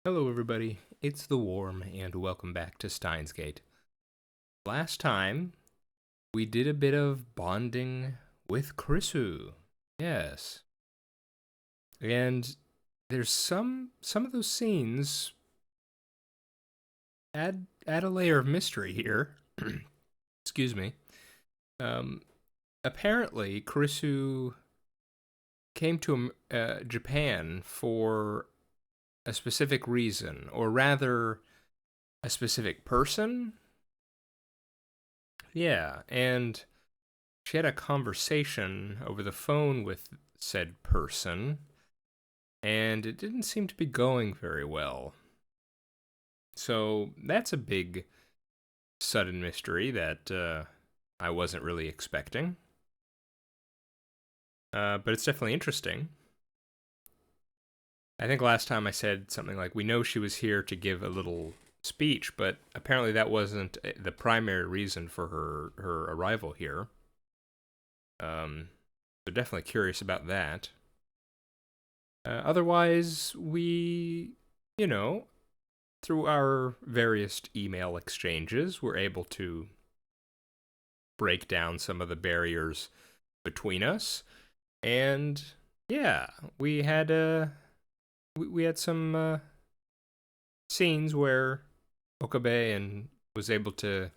Hello, everybody. It's the Worm, and welcome back to Steins. Last time, we did a bit of bonding with Krisu. Yes. And there's some of those scenes add a layer of mystery here. Excuse me. Um, Apparently, Krisu came to Japan for a specific reason, or rather, a specific person. Yeah, and she had a conversation over the phone with said person, and it didn't seem to be going very well. So that's a big, sudden mystery that I wasn't really expecting. But it's definitely interesting. I think last time I said something like, we know she was here to give a little speech, but apparently that wasn't the primary reason for her arrival here. So definitely curious about that. Otherwise, you know, through our various email exchanges, were able to break down some of the barriers between us, and yeah, we had some scenes where Okabe and was able to,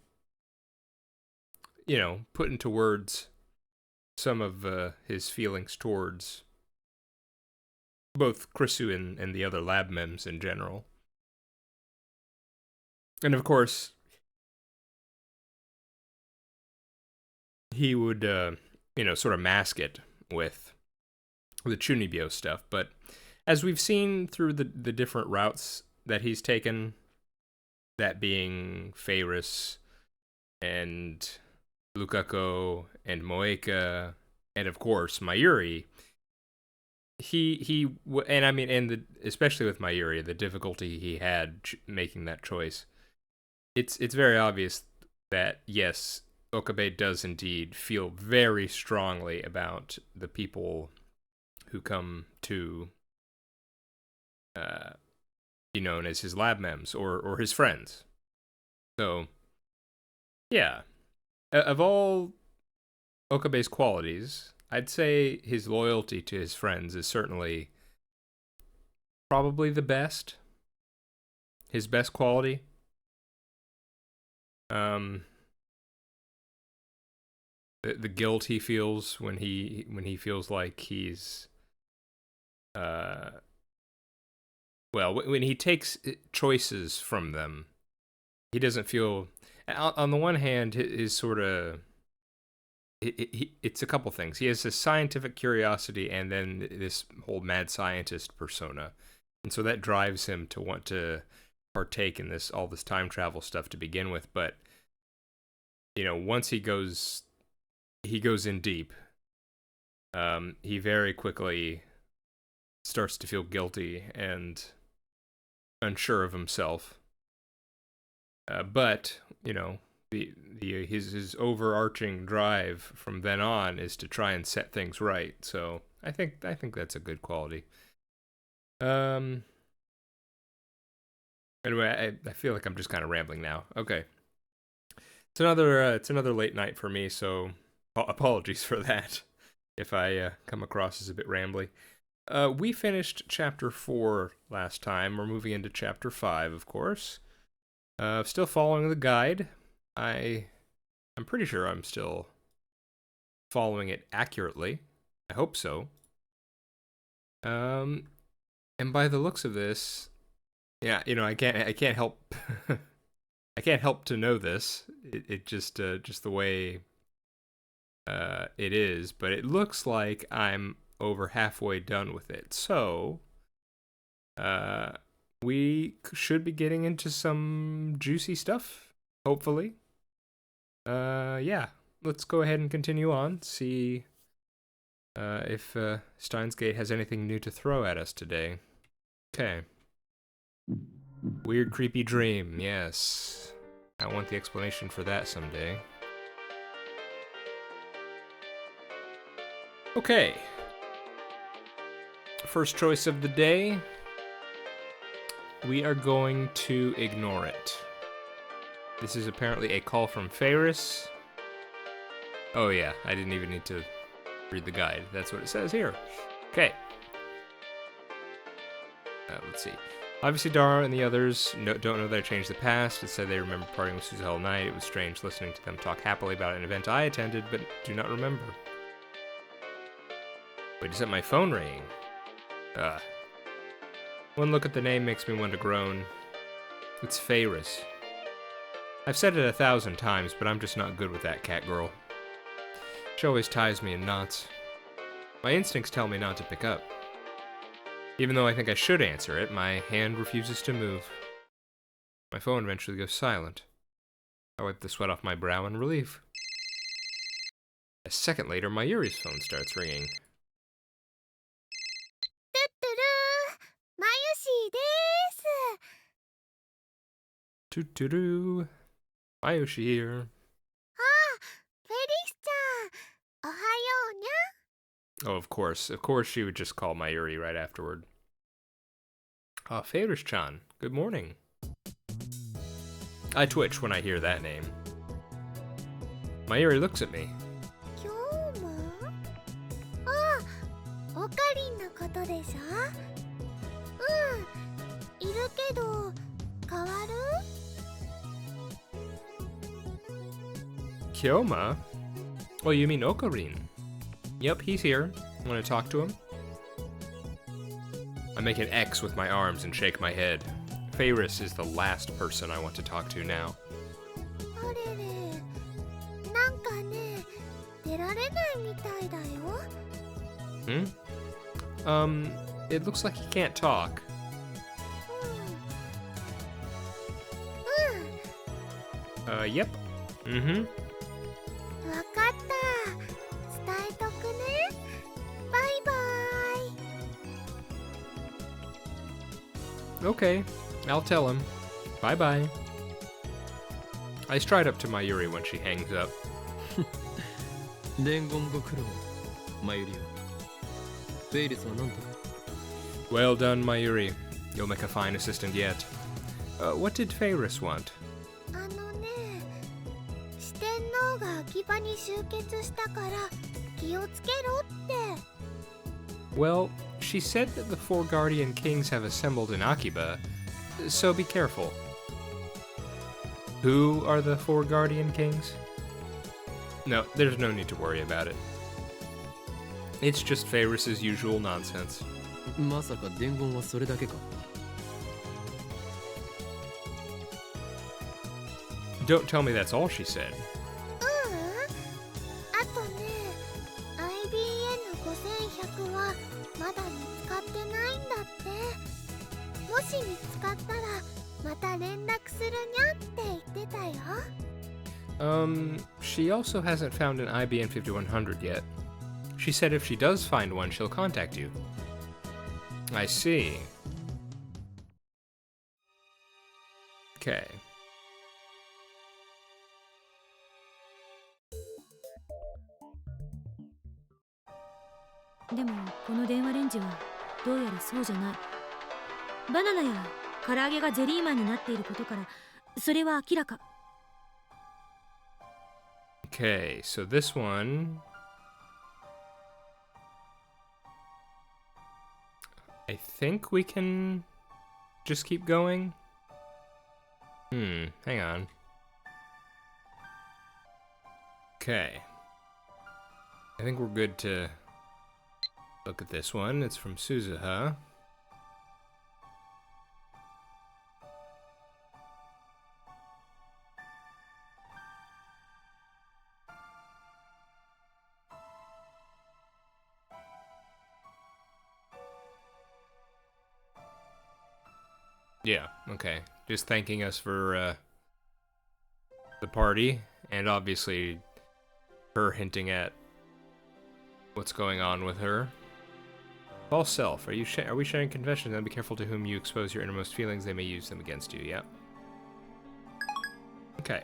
put into words some of his feelings towards both Krisu and the other lab mems in general. And of course, he would, sort of mask it with the Chunibyo stuff. But as we've seen through the different routes that he's taken, that being Feiris and Lukako and Moeka, and of course Mayuri, and I mean, especially with Mayuri, the difficulty he had making that choice. It's very obvious that yes, Okabe does indeed feel very strongly about the people who come to be known as his lab mems or his friends. So, yeah, of all Okabe's qualities, I'd say his loyalty to his friends is certainly probably the best. His best quality. Um, the guilt he feels when he feels like he's when he takes choices from them, he doesn't feel. On the one hand, his sort of it's a couple things. He has this scientific curiosity, and then this whole mad scientist persona, and so that drives him to want to partake in all this time travel stuff to begin with. But once he goes in deep, he very quickly starts to feel guilty and unsure of himself. But his overarching drive from then on is to try and set things right. So I think that's a good quality. Anyway, I feel like I'm just kind of rambling now. Okay, it's another late night for me, so apologies for that if I come across as a bit rambly. We finished chapter 4 last time. We're moving into chapter 5, of course. Still following the guide. I'm pretty sure I'm still following it accurately. I hope so. And by the looks of this, yeah, I can't help I can't help to know this. It just the way it is, but it looks like I'm over halfway done with it. So, we should be getting into some juicy stuff, hopefully. Yeah, let's go ahead and continue on. See if Steins has anything new to throw at us today. Okay. Weird, creepy dream. Yes. I want the explanation for that someday. Okay. First choice of the day. we are going to ignore it. This is apparently a call from Ferris. Oh yeah, I didn't even need to read the guide. That's what it says here. Okay. Let's see. Obviously, Dara and the others don't know that I changed the past. It said they remember partying with Susie all night. It was strange listening to them talk happily about an event I attended, but do not remember. Wait, is that my phone ringing? One look at the name makes me want to groan. It's Ferris. I've said it 1,000 times, but I'm just not good with that cat girl. She always ties me in knots. My instincts tell me not to pick up. Even though I think I should answer it, my hand refuses to move. My phone eventually goes silent. I wipe the sweat off my brow in relief. A second later, Mayuri's phone starts ringing. Toot-toot-oo. Mayushi here. Oh, of course. Of course she would just call Mayuri right afterward. Ferris-chan. Good morning. I twitch when I hear that name. Mayuri looks at me. Kyoma? Oh, you mean Okarin? Yep, he's here. Want to talk to him? I make an X with my arms and shake my head. Ferris is the last person I want to talk to now. It looks like he can't talk. Yep. Mm-hmm. Okay, I'll tell him. Bye-bye. I stride up to Mayuri when she hangs up. Well done, Mayuri. You'll make a fine assistant yet. What did Ferris want? Well, she said that the 4 Guardian Kings have assembled in Akiba, so be careful. Who are the 4 Guardian Kings? No, there's no need to worry about it. It's just Ferris's usual nonsense. Don't tell me that's all she said. She also hasn't found an IBN 5100 yet. She said if she does find one, she'll contact you. I see. Okay. Okay, so this one... I think we can just keep going? Hang on. Okay. I think we're good to look at this one. It's from Suzuha. Yeah, okay. Just thanking us for the party, and obviously her hinting at what's going on with her. False self. Are we sharing confessions? Then be careful to whom you expose your innermost feelings. They may use them against you. Yep. Okay.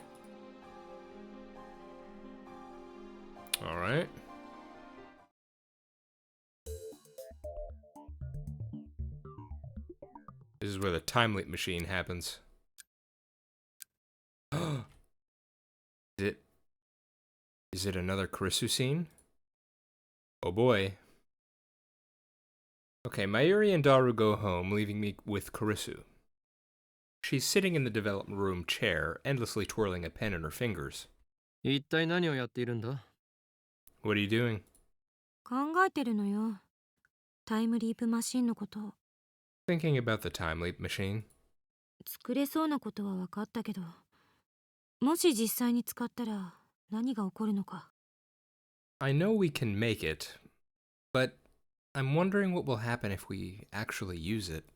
All right. This is where the time leap machine happens. Is it another Kurisu scene? Oh boy. Okay, Mayuri and Daru go home, leaving me with Kurisu. She's sitting in the development room chair, endlessly twirling a pen in her fingers. 一体何をやっているんだ? What are you doing? 考えてるのよ。タイムリープマシンのこと。Thinking about the time leap machine. 作れそうなことは分かったけど、もし実際に使ったら何が起こるのか。I know we can make it, but I'm wondering what will happen if we actually use it.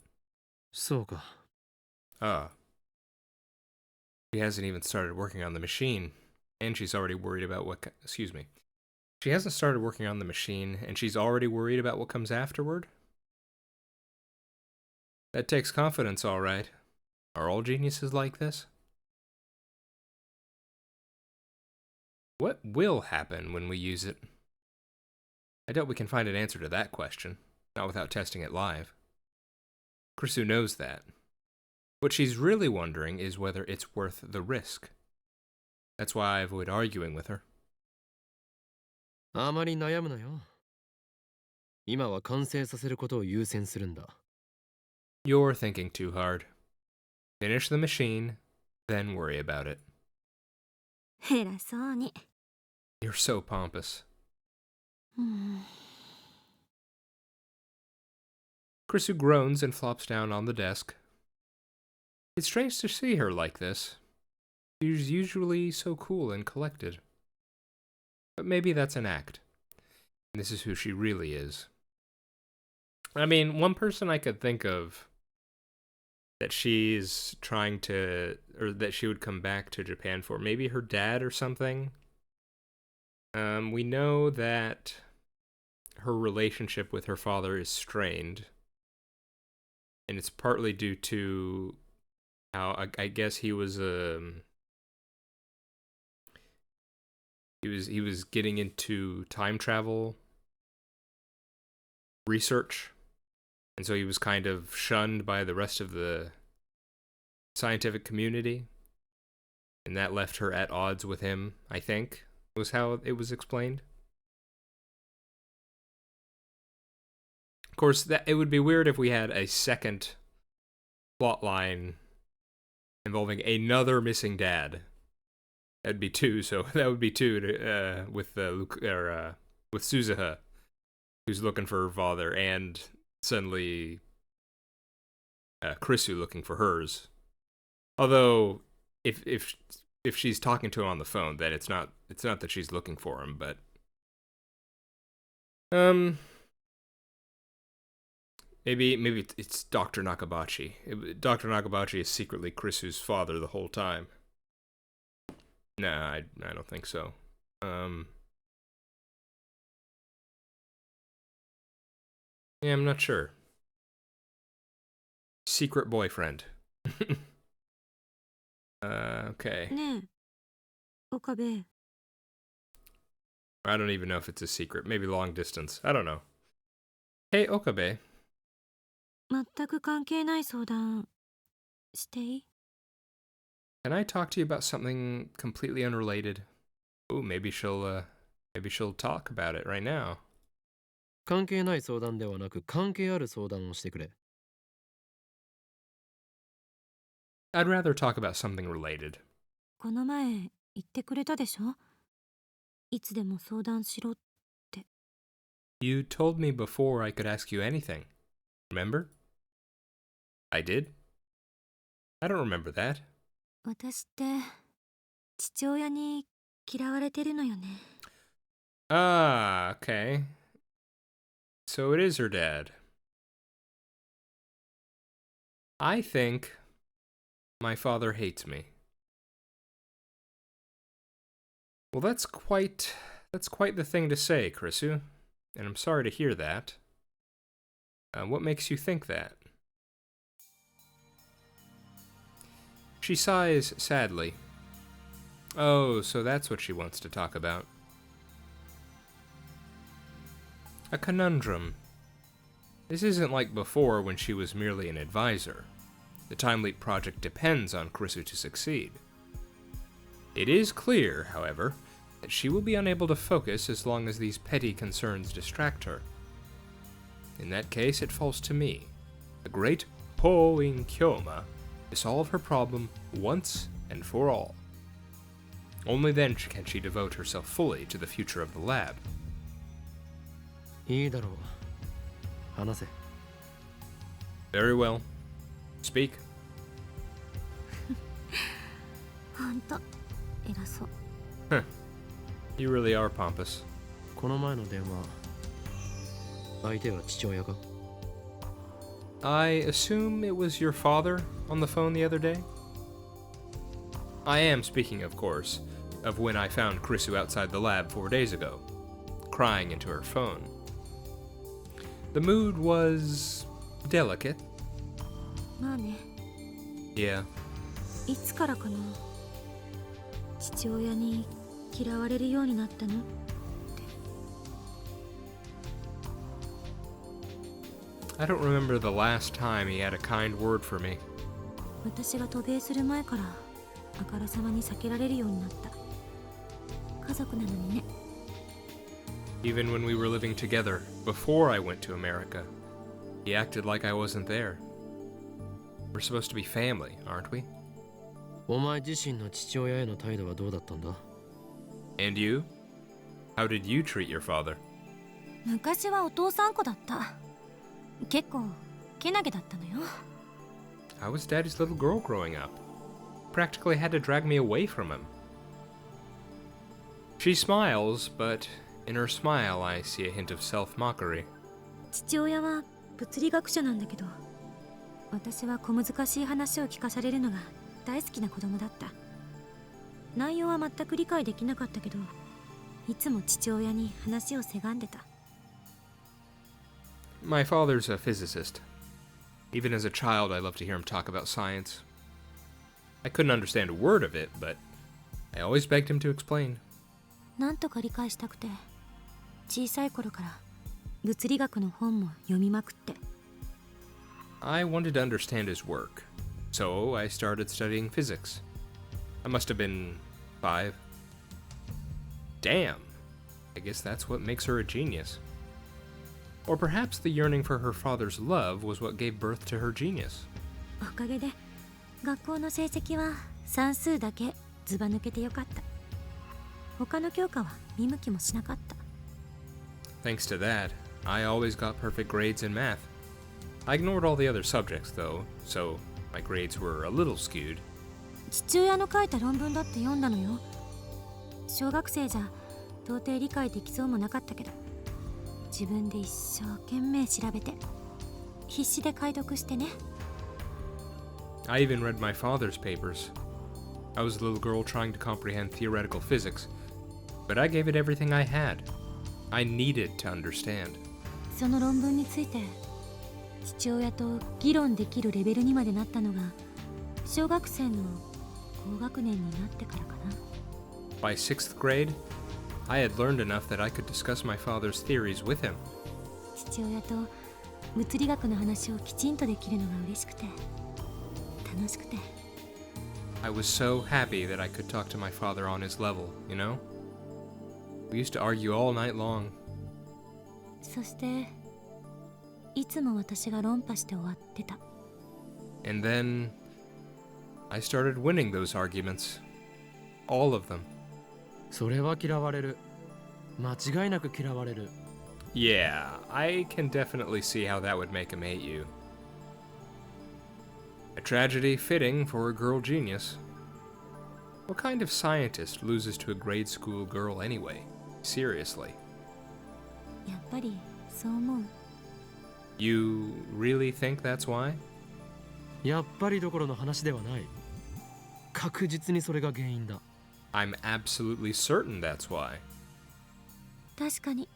そうか。Ah. She hasn't even started working on the machine, and she's already worried about what... Excuse me. She hasn't started working on the machine, and she's already worried about what comes afterward? That takes confidence, all right. Are all geniuses like this? What will happen when we use it? I doubt we can find an answer to that question, not without testing it live. Kurisu knows that. What she's really wondering is whether it's worth the risk. That's why I avoid arguing with her. あまり悩むなよ。今は完成させることを優先するんだ。You're thinking too hard. Finish the machine, then worry about it. 偉そうに。You're so pompous. Kurisu groans and flops down on the desk. It's strange to see her like this. She's usually so cool and collected. But maybe that's an act. And this is who she really is. I mean, one person I could think of that she's trying to, or that she would come back to Japan for, maybe her dad or something. We know that her relationship with her father is strained. And it's partly due to how, I guess he was he was getting into time travel research, and so he was kind of shunned by the rest of the scientific community, and that left her at odds with him, I think, was how it was explained. Of course, that it would be weird if we had a second plot line involving another missing dad. That'd be two, so that would be two to, with Suzuha, who's looking for her father, and suddenly Kurisu looking for hers. Although, if she's talking to him on the phone, then it's not that she's looking for him, but maybe it's Dr. Nakabachi. Dr. Nakabachi is secretly Kurisu's father the whole time. Nah, I don't think so. Yeah, I'm not sure. Secret boyfriend. Okay. ねえ、岡部。I don't even know if it's a secret. Maybe long distance. I don't know. Hey, Okabe. 全く関係ない相談していい？ Can I talk to you about something completely unrelated? Ooh, maybe she'll talk about it right now. 関係ない相談ではなく関係ある相談をしてくれ。I'd rather talk about something related. この前言ってくれたでしょ？いつでも相談しろって。You told me before I could ask you anything. Remember? I did? I don't remember that. 私って父親に嫌われてるのよね。Ah, okay. So it is her dad. I think my father hates me. Well, that's quite the thing to say, Kurisu, and I'm sorry to hear that. What makes you think that? She sighs sadly. Oh, so that's what she wants to talk about. A conundrum. This isn't like before when she was merely an advisor. The Time Leap project depends on Kurisu to succeed. It is clear, however, that she will be unable to focus as long as these petty concerns distract her. In that case, it falls to me, the great Hoin Kyoma, to solve her problem once and for all. Only then can she devote herself fully to the future of the lab. いいだろう。話せ。Very well. Speak. ほんと偉そう。 You really are pompous. この前の電話、相手は父親か？ I assume it was your father on the phone the other day? I am speaking, of course, of when I found Kurisu outside the lab 4 days ago, crying into her phone. The mood was delicate. まあね、 Yeah. いつからかな。父親に嫌われるようになったの？ I don't remember the last time he had a kind word for me. 私が渡米する前からあからさまに避けられるようになった。家族なのにね。 Even when we were living together, before I went to America, he acted like I wasn't there. We're supposed to be family, aren't we? お前自身の父親への態度はどうだったんだ？ And you? How did you treat your father? 昔はお父さん子だった。結構けなげだったのよ。 I was Daddy's little girl growing up. Practically had to drag me away from him. She smiles, but in her smile I see a hint of self-mockery. 父親は物理学者なんだけど、私は小難しい話を聞かされるのが大好きな子供だった。内容は全く理解できなかったけど、いつも父親に話をせがんでた。 My father's a physicist. Even as a child, I loved to hear him talk about science. I couldn't understand a word of it, but I always begged him to explain. なんとか理解したくて、小さい頃から物理学の本も読みまくって。 I wanted to understand his work, so I started studying physics. I must have been 5. Damn! I guess that's what makes her a genius. Or perhaps the yearning for her father's love was what gave birth to her genius. おかげで学校の成績は算数だけずば抜けてよかった。他の教科は見向きもしなかった。 Thanks to that, I always got perfect grades in math. I ignored all the other subjects, though, so my grades were a little skewed. 父親の書いた論文だって読んだのよ。小学生じゃ到底理解できそうもなかったけど、自分で一生懸命調べて必死で解読してね。 I even read my father's papers. I was a little girl trying to comprehend theoretical physics, but I gave it everything I had. I needed to understand. その論文について父親と議論できるレベルにまでなったのが小学生の高学年になってからかな。 By 6th grade, I had learned enough that I could discuss my father's theories with him. 父親と物理学の話をきちんとできるのが嬉しくて楽しくて。 I was so happy that I could talk to my father on his level, you know? We used to argue all night long. そしていつも私が論破して終わってた。 And then I started winning those arguments. All of them. それは嫌われる。間違いなく嫌われる。 Yeah, I can definitely see how that would make him hate you. A tragedy fitting for a girl genius. What kind of scientist loses to a grade school girl anyway? Seriously. やっぱりそう思う。 You really think that's why? やっぱりどころの話ではない。確実にそれが原因だ。I'm absolutely certain that's why. 確かに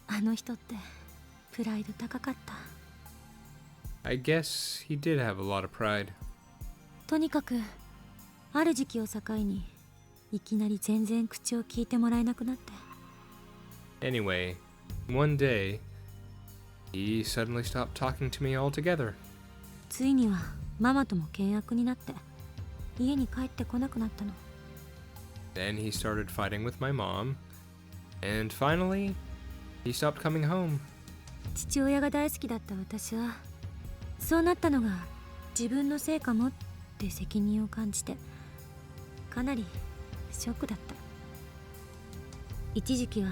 あの人ってプライド高かった。 I guess he did have a lot of pride. とにかくある時期を境にいきなり全然口を聞いてもらえなくなって。 Anyway, one day, he suddenly stopped talking to me altogether. ついにはママとも険悪になって家に帰ってこなくなったの。 Then he started fighting with my mom, and finally, he stopped coming home. 父親が大好きだった私はそうなったのが自分のせいかもって責任を感じてかなりショックだった。一時期は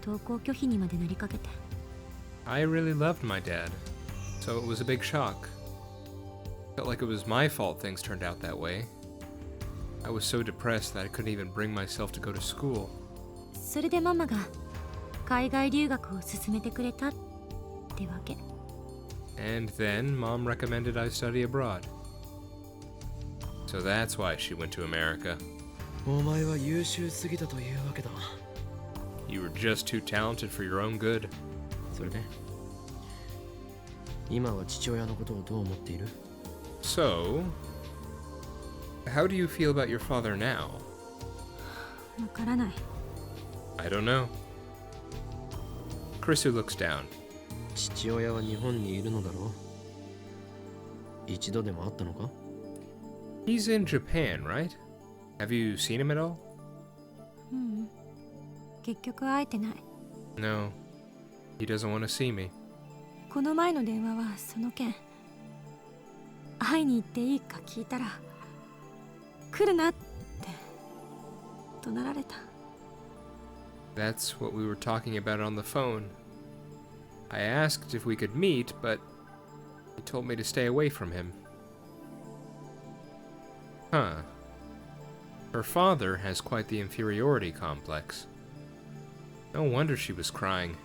登校拒否にまでなりかけて。 I really loved my dad, so it was a big shock. Felt like it was my fault things turned out that way. I was so depressed that I couldn't even bring myself to go to school. それでママが海外留学を勧めてくれたってわけ。 And then Mom recommended I study abroad. So that's why she went to America. お前は優秀すぎたというわけだ。 You were just too talented for your own good. それで今は父親のことをどう思っている？ So, how do you feel about your father now? わからない。 I don't know. Chrisu looks down. 父親は日本にいるのだろう？一度でも会ったのか？ He's in Japan, right? Have you seen him at all? うん、結局会えてない。 No. He doesn't want to see me. この前の電話はその件。会いに行っていいか聞いたら来るなって怒鳴られた。 That's what we were talking about on the phone. I asked if we could meet, but he told me to stay away from him. Huh. Her father has quite the inferiority complex. No wonder she was crying.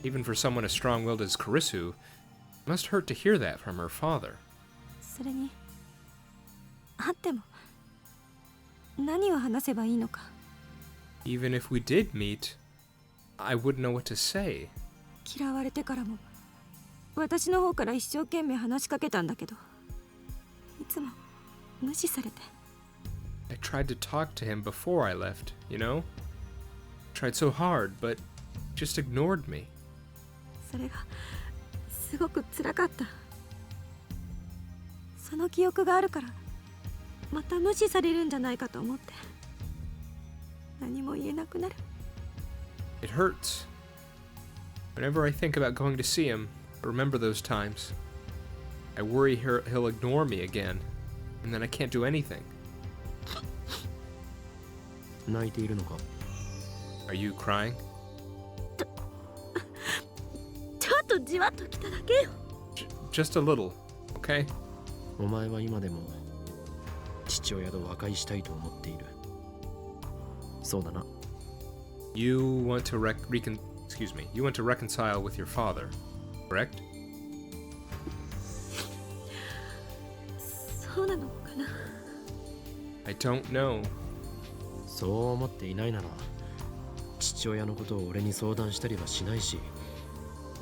Even for someone as strong-willed as Karisu, it must hurt to hear that from her father. それに会っても何を話せばいいのか。 Even if we did meet, I wouldn't know what to say. 嫌われてからも私の方から一生懸命話しかけたんだけどいつも無視されて。 I tried to talk to him before I left, you know? Tried so hard, but just ignored me. それがすごく辛かった。その記憶があるからまた無視されるんじゃないかと思って何も言えなくなる。 It hurts. Whenever I think about going to see him, I remember those times. I worry he'll ignore me again, and then I can't do anything. 泣いているのか？ Are you crying? ちょっとじわっときただけよ。 Just a little, okay? お前は今でも父親と和解したいと思っている。そうだな。 You want to you want to reconcile with your father, correct? そうなのかな。 I don't know. そう思っていないなら父親のことを俺に相談したりはしないし、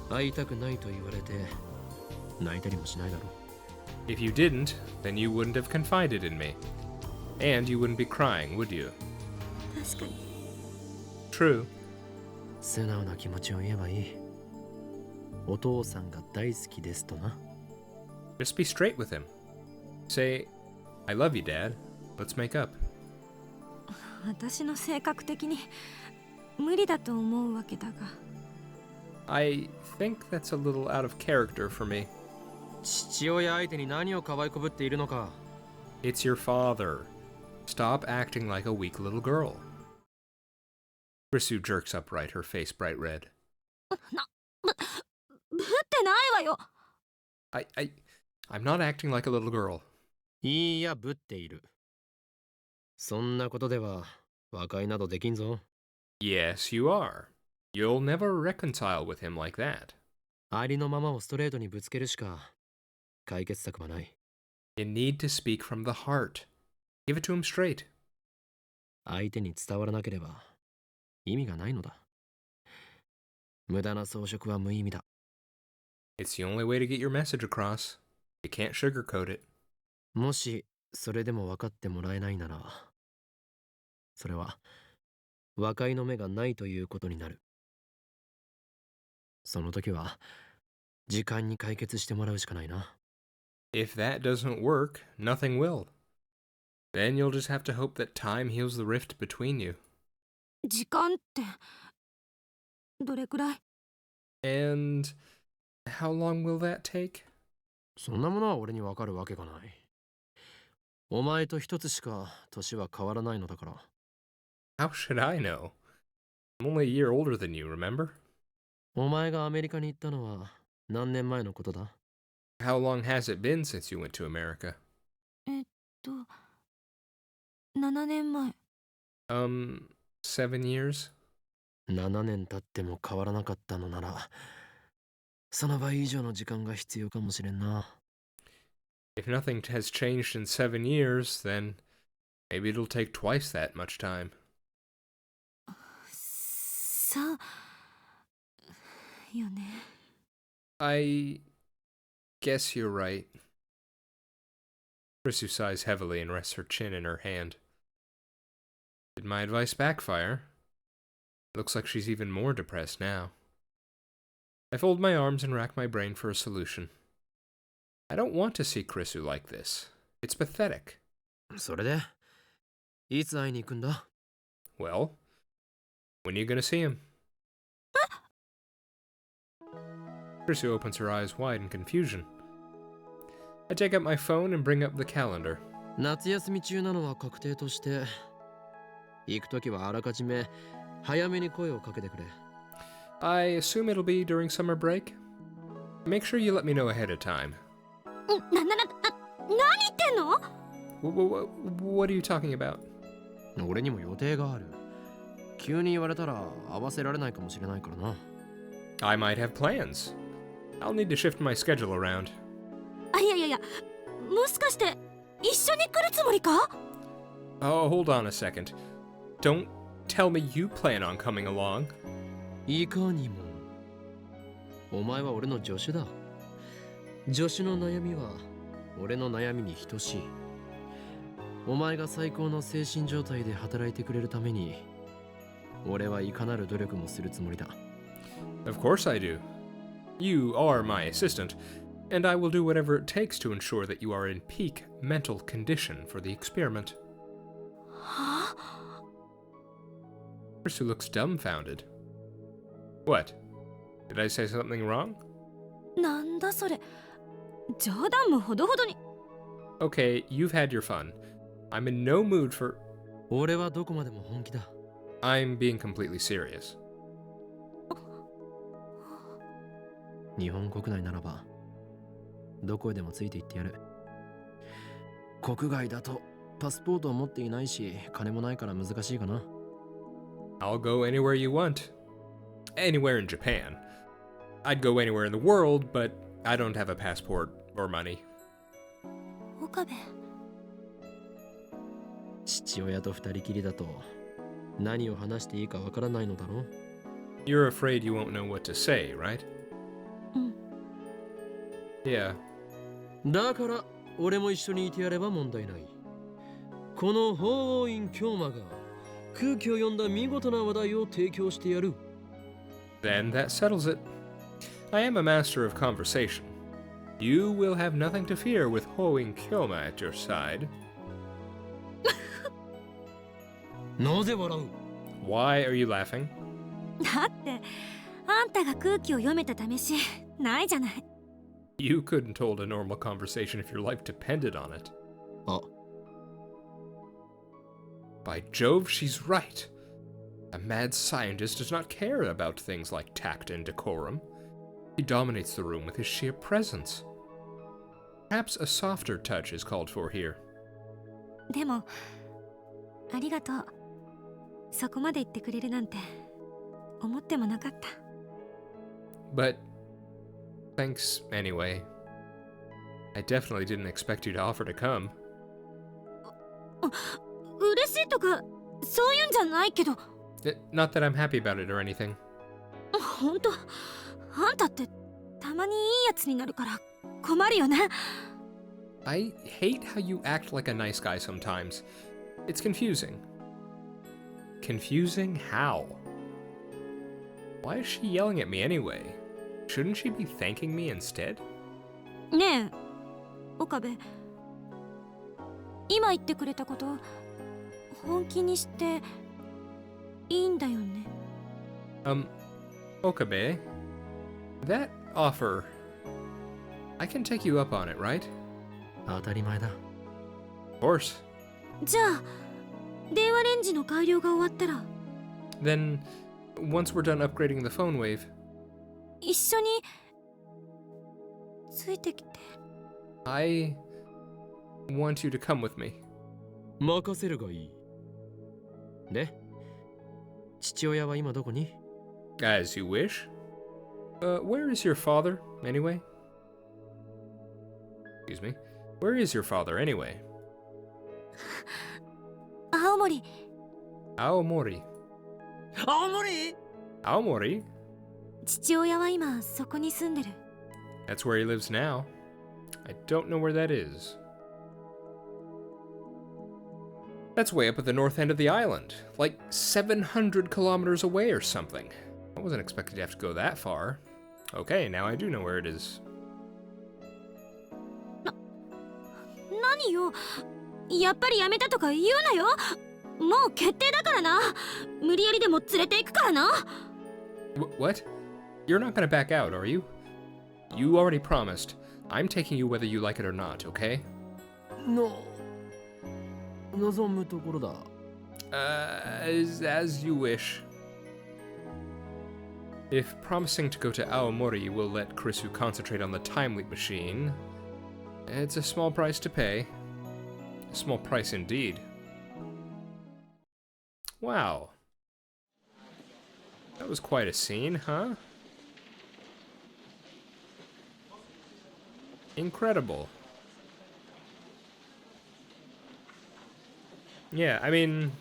会いたくないと言われて泣いたりもしないだろう。 If you didn't, then you wouldn't have confided in me. And you wouldn't be crying, would you? 確かに。 True. 素直な気持ちを言えばいい。お父さんが大好きですとな。 Just be straight with him. Say, I love you, Dad. Let's make up. 私の性格的に無理だと思うわけだが。 I think that's a little out of character for me. 父親相手に何を可愛こぶっているのか。 It's your father. Stop acting like a weak little girl. Risu jerks upright, her face bright red. ぶってないわよ。 I'm not acting like a little girl. いいや、ぶっている。そんなことでは和解などできんぞ。 Yes, you are. You'll never reconcile with him like that. ありのままをストレートにぶつけるしか解決策はない。 You need to speak from the heart. Give it to him straight. 相手に伝わらなければ意味がないのだ。無駄な装飾は無意味だ。 It's the only way to get your message across. You can't sugarcoat it. もしそれでも分かってもらえないなら、それは和解の目がないということになる。その時は時間に解決してもらうしかないな。If that doesn't work, nothing will. Then you'll just have to hope that time heals the rift between you. 時間ってどれくらい？ And how long will that take? そんなものは俺にわかるわけがない。お前と一つしか年は変わらないのだから。How should I know? I'm only a year older than you, remember? お前がアメリカに行ったのは何年前のことだ？ How long has it been since you went to America? 7年前。7 years? 7年経っても変わらなかったのなら、その倍以上の時間が必要かもしれんな。If nothing has changed in 7 years, then maybe it'll take twice that much time. さよね。I guess you're right. Risu sighs heavily and rests her chin in her hand. Did my advice backfire? Looks like she's even more depressed now. I fold my arms and rack my brain for a solution. I don't want to see Krisu like this. It's pathetic. それで、いつ会いに行くんだ？ Well, when are you gonna see him? Krisu opens her eyes wide in confusion. I take up my phone and bring up the calendar. 夏休み中なのは確定として、行くときはあらかじめ早めに声をかけてくれ。I assume it'll be during summer break? Make sure you let me know ahead of time. 何言ってんの？ What are you talking about? 俺にも予定がある。急に言われたら合わせられないかもしれないからな。I might have plans. I'll need to shift my schedule around. いや、もしかして一緒に来るつもりか？ Oh, hold on a second. Don't tell me you plan on coming along. いかにも。お前は俺の助手だ。助手の悩みは俺の悩みに等しい。お前が最高の精神状態で働いてくれるために、俺はいかなる努力もするつもりだ。Of course I do. You are my assistant, and I will do whatever it takes to ensure that you are in peak mental condition for the experiment. はあ？ Krisu looks dumbfounded. What? Did I say something wrong? なんだそれ。冗談もほどほどに。 Okay, you've had your fun. I'm in no mood for... 俺はどこまでも本気だ。I'm being completely serious. 日本国内ならばどこへでもついて行ってやる。国外だとパスポートを持っていないし金もないから難しいかな。 I'll go anywhere you want. Anywhere in Japan. I'd go anywhere in the world, but I don't have a passport or money. 岡部。父親と二人きりだと何を話していいかわからないのだろう。 You're afraid you won't know what to say, right? うん。 Yeah. だから俺も一緒にいてやれば問題ない。この法王院京馬が空気を読んだ見事な話題を提供してやる。 Then that settles it. I am a master of conversation. You will have nothing to fear with Hoing Kyoma at your side. なぜ笑う？ Why are you laughing? だってあんたが空気を読めた試しないじゃない。 You couldn't hold a normal conversation if your life depended on it. あ、 By Jove, she's right. A mad scientist does not care about things like tact and decorum. He dominates the room with his sheer presence. Perhaps a softer touch is called for here. でもありがとう。そこまで言ってくれるなんて思ってもなかった。 But thanks anyway. I definitely didn't expect you to offer to come. 嬉しいとかそういうんじゃないけど。 Not that I'm happy about it or anything. ほんとあんたってたまにいいやつになるから困るよね。 I hate how you act like a nice guy sometimes. It's confusing. Confusing how? Why is she yelling at me anyway? Shouldn't she be thanking me instead? ねえ岡部、今言ってくれたこと本気にしていいんだよね。Okabe, that offer, I can take you up on it, right? 当たり前だ。Of course. じゃあ電話レンジの改良が終わったら Then, once we're done upgrading the phone wave, 一緒についてきて。 I want you to come with me. 任せるがいい。で、父親は今どこに？ As you wish. Where is your father, anyway? Excuse me. Where is your father, anyway? 青森。 Aomori. 青森！ Aomori? 父親は今そこに住んでる。 That's where he lives now. I don't know where that is. That's way up at the north end of the island. Like 700 kilometers away or something. I wasn't expecting to have to go that far. Okay, now I do know where it is. 何よ、やっぱりやめたとか言うなよ。もう決定だからな。無理やりでも連れて行くからな。What? You're not gonna back out, are you? You already promised. I'm taking you whether you like it or not, okay? 望むところだ。As you wish. If promising to go to Aomori will let Kurisu concentrate on the time leap machine, it's a small price to pay. A small price indeed. Wow. That was quite a scene, huh? Incredible. Yeah, I mean,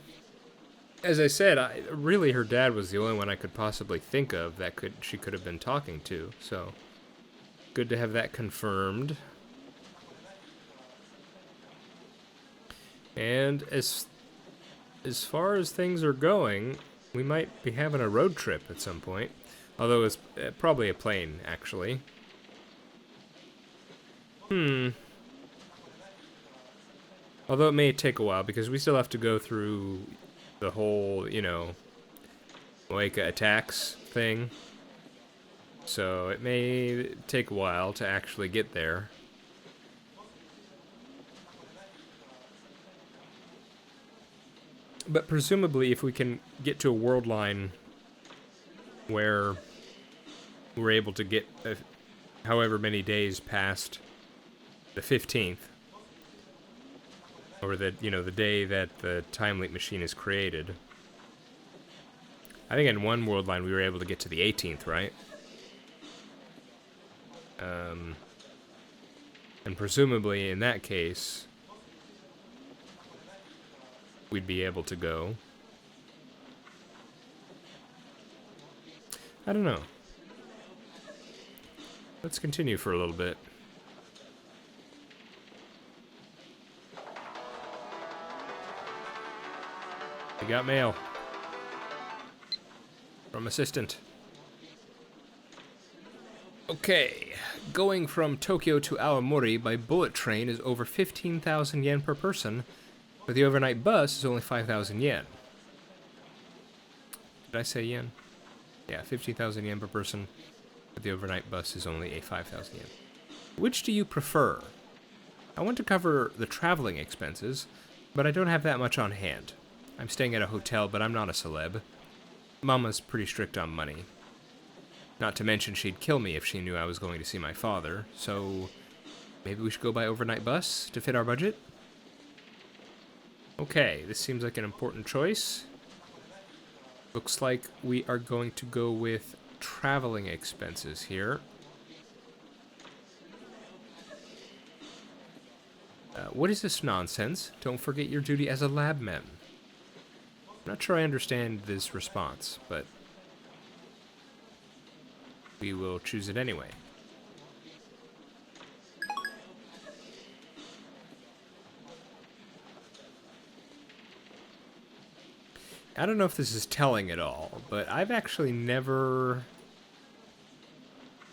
as I said, really her dad was the only one I could possibly think of that she could have been talking to, so good to have that confirmed. And as far as things are going, we might be having a road trip at some point, although it's probably a plane, actually. Although it may take a while, because we still have to go through the whole, you know, Moeka attacks thing. So it may take a while to actually get there. But presumably, if we can get to a world line where we're able to get however many days past the 15th, or the day that the time leap machine is created. I think in one world line we were able to get to the 18th, right? And presumably in that case, we'd be able to go. I don't know. Let's continue for a little bit. We got mail. From assistant. Okay. Going from Tokyo to Aomori by bullet train is over 15,000 yen per person, but the overnight bus is only 5,000 yen. Did I say yen? Yeah, 15,000 yen per person, but the overnight bus is only a 5,000 yen. Which do you prefer? I want to cover the traveling expenses, but I don't have that much on hand. I'm staying at a hotel, but I'm not a celeb. Mama's pretty strict on money. Not to mention she'd kill me if she knew I was going to see my father, so maybe we should go by overnight bus to fit our budget? Okay, this seems like an important choice. Looks like we are going to go with traveling expenses here. What is this nonsense? Don't forget your duty as a labman. I'm not sure I understand this response, but we will choose it anyway. I don't know if this is telling at all, but I've actually never...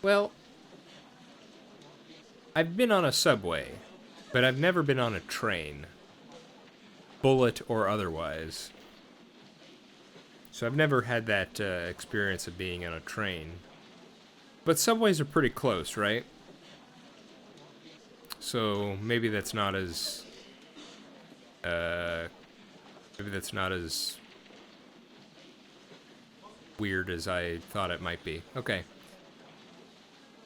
Well, I've been on a subway, But I've never been on a train. Bullet or otherwise. So I've never had that experience of being on a train. But subways are pretty close, right? So maybe that's not as... maybe that's not as weird as I thought it might be. Okay.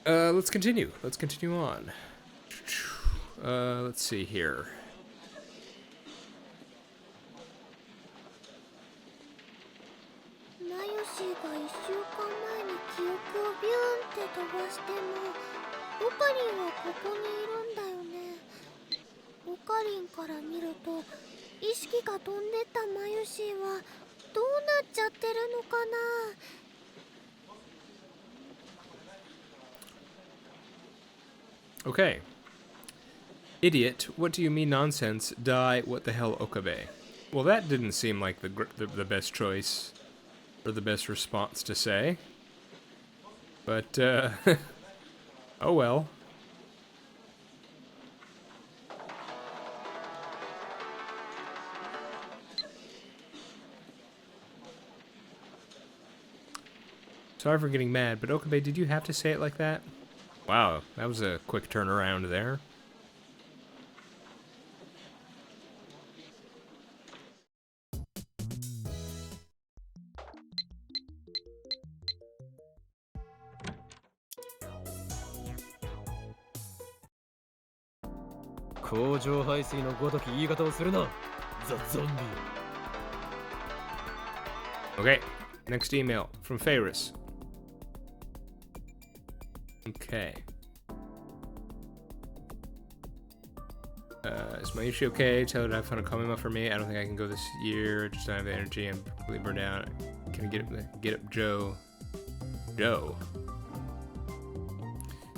Let's continue. Let's continue on. Let's see here. Okay. Idiot, what do you mean nonsense? Die, what the hell, Okabe? Well, that didn't seem like the best choice, or the best response to say. But, oh well. Sorry for getting mad, but Okabe, did you have to say it like that? Wow, that was a quick turnaround there. Okay, next email from Ferris. Okay. Is Mayushi okay? Tell her to have fun and call me up for me. I don't think I can go this year. I just don't have the energy. I'm completely burned out. Can I get up Joe? Joe.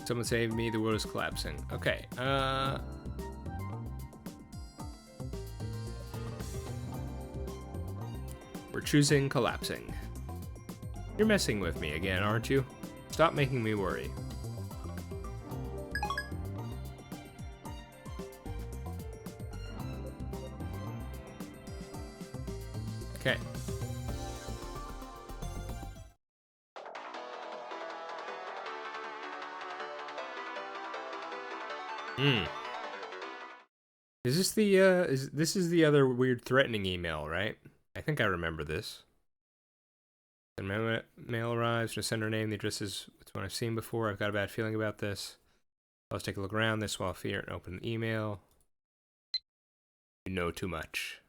Someone save me. The world is collapsing. Okay. We're choosing collapsing. You're messing with me again, aren't you? Stop making me worry. Okay. Is this the this is the other weird threatening email, right? I think I remember this. The mail arrives, to send her name, the address is one I've seen before. I've got a bad feeling about this. Let's take a look around this while fear and open the email. You know too much.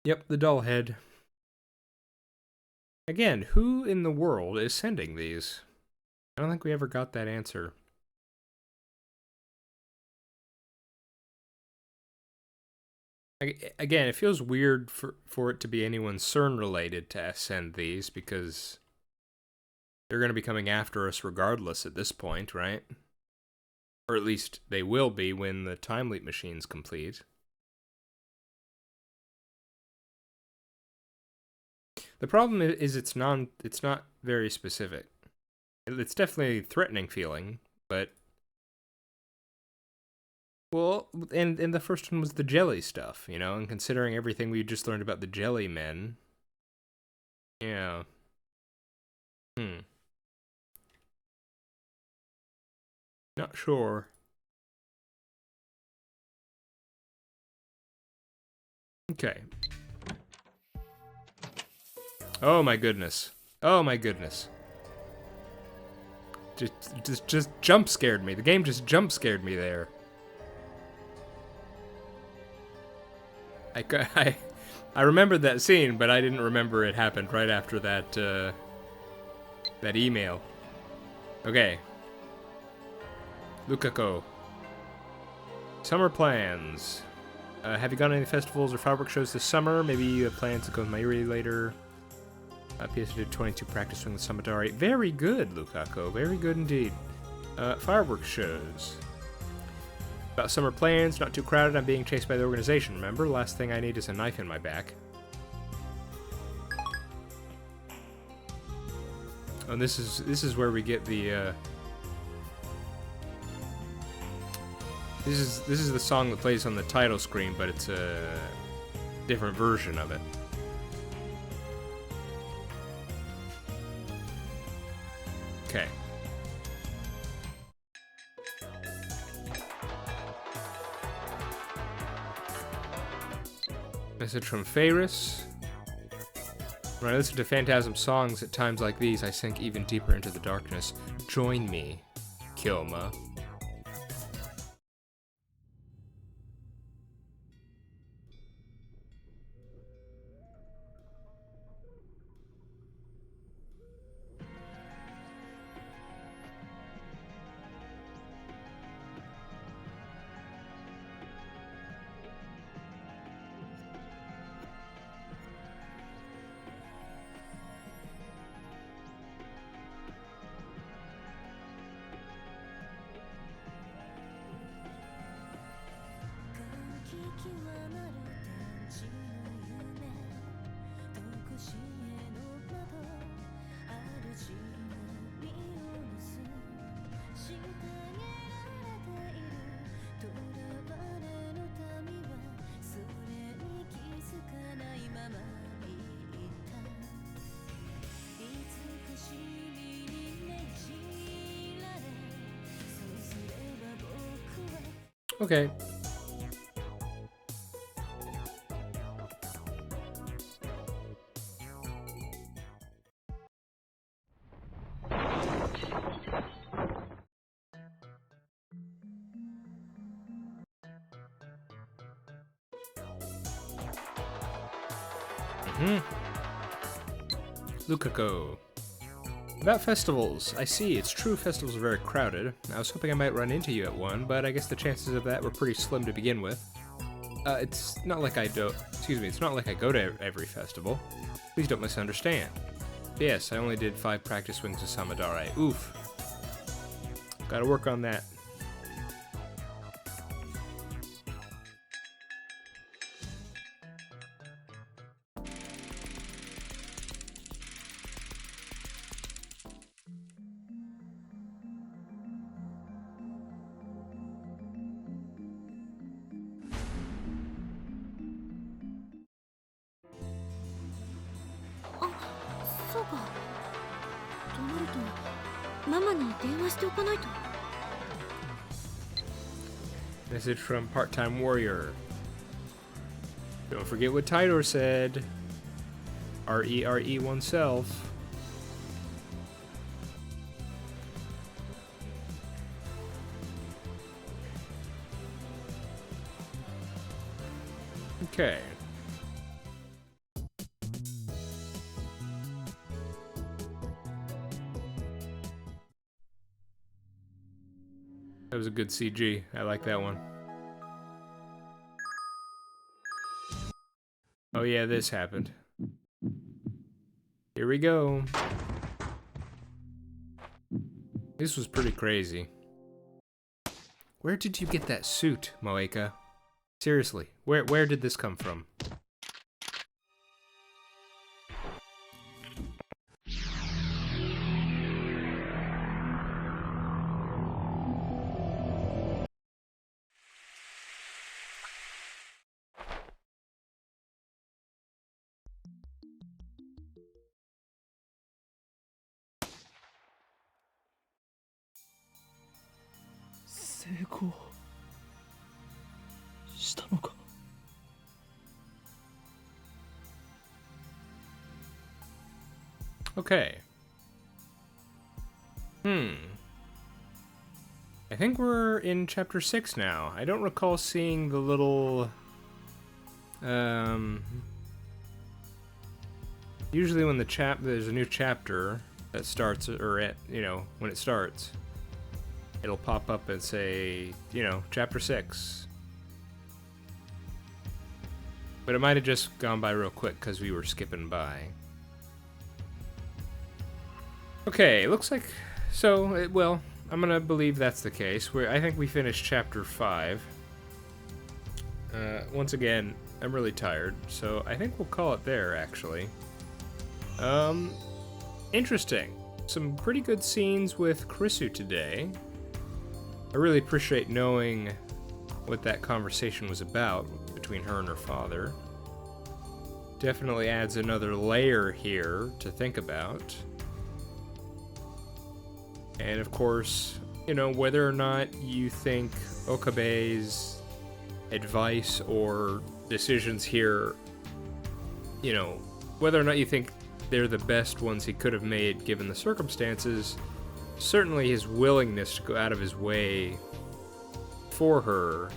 Yep, the doll head. Again, who in the world is sending these? I don't think we ever got that answer. Again, it feels weird for it to be anyone CERN related to send these, because they're going to be coming after us regardless at this point, right? Or at least they will be when the time leap machine's complete. The problem is it's not very specific. It's definitely a threatening feeling, but well, and the first one was the jelly stuff, you know, and considering everything we just learned about the jelly men. Yeah. Not sure. Okay. Oh my goodness. Oh my goodness. Just jump scared me. The game just jump scared me there. I remembered that scene, but I didn't remember it happened right after that that email. Okay. Lukako. Summer plans. Have you gone to any festivals or fireworks shows this summer? Maybe you have plans to go with Mayuri later. PS did 22 practice swing with Samadari. Very good, Lukako. Very good indeed. Fireworks shows. About summer plans, not too crowded. I'm being chased by the organization, remember? Last thing I need is a knife in my back. Oh, this is where we get the this is the song that plays on the title screen, but it's a different version of it. Okay. Message from Ferris. When I listen to Phantasm songs at times like these, I sink even deeper into the darkness. Join me, Kilma. Okay. Lukako. About festivals. I see, it's true festivals are very crowded. I was hoping I might run into you at one, but I guess the chances of that were pretty slim to begin with. It's not like it's not like I go to every festival. Please don't misunderstand. Yes, I only did 5 practice swings of Samadare. Oof. Gotta work on that. Message from Part-Time Warrior. Don't forget what Tidor said. R-E-R-E oneself. Okay. That was a good CG. I like that one. Oh yeah, this happened. Here we go. This was pretty crazy. Where did you get that suit, Moeka? Seriously, where did this come from? Okay. I think we're in chapter 6 now. I don't recall seeing the little usually when there's a new chapter that starts, or when it starts, it'll pop up and say, chapter 6. But it might have just gone by real quick because we were skipping by. Okay, looks like... well, I'm gonna believe that's the case. I think we finished chapter 5. Once again, I'm really tired, so I think we'll call it there, actually. Interesting. some pretty good scenes with Krisu today. I really appreciate knowing what that conversation was about between her and her father. Definitely adds another layer here to think about. And of course, you know, whether or not you think Okabe's advice or decisions here, you know, whether or not you think they're the best ones he could have made given the circumstances, certainly his willingness to go out of his way for her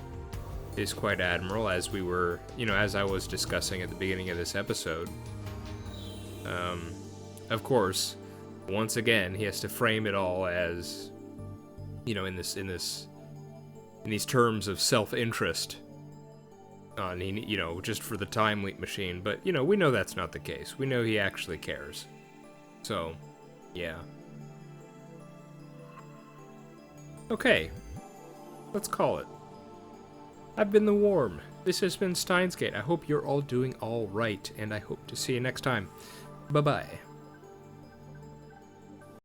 is quite admirable, as we were, you know, as I was discussing at the beginning of this episode. Of course, once again, he has to frame it all as, you know, in these terms of self-interest. You know, just for the time leap machine. But, you know, we know that's not the case. We know he actually cares. So, yeah. Okay. Let's call it. I've been the Worm. This has been Steins Gate. I hope you're all doing all right, and I hope to see you next time. Bye-bye.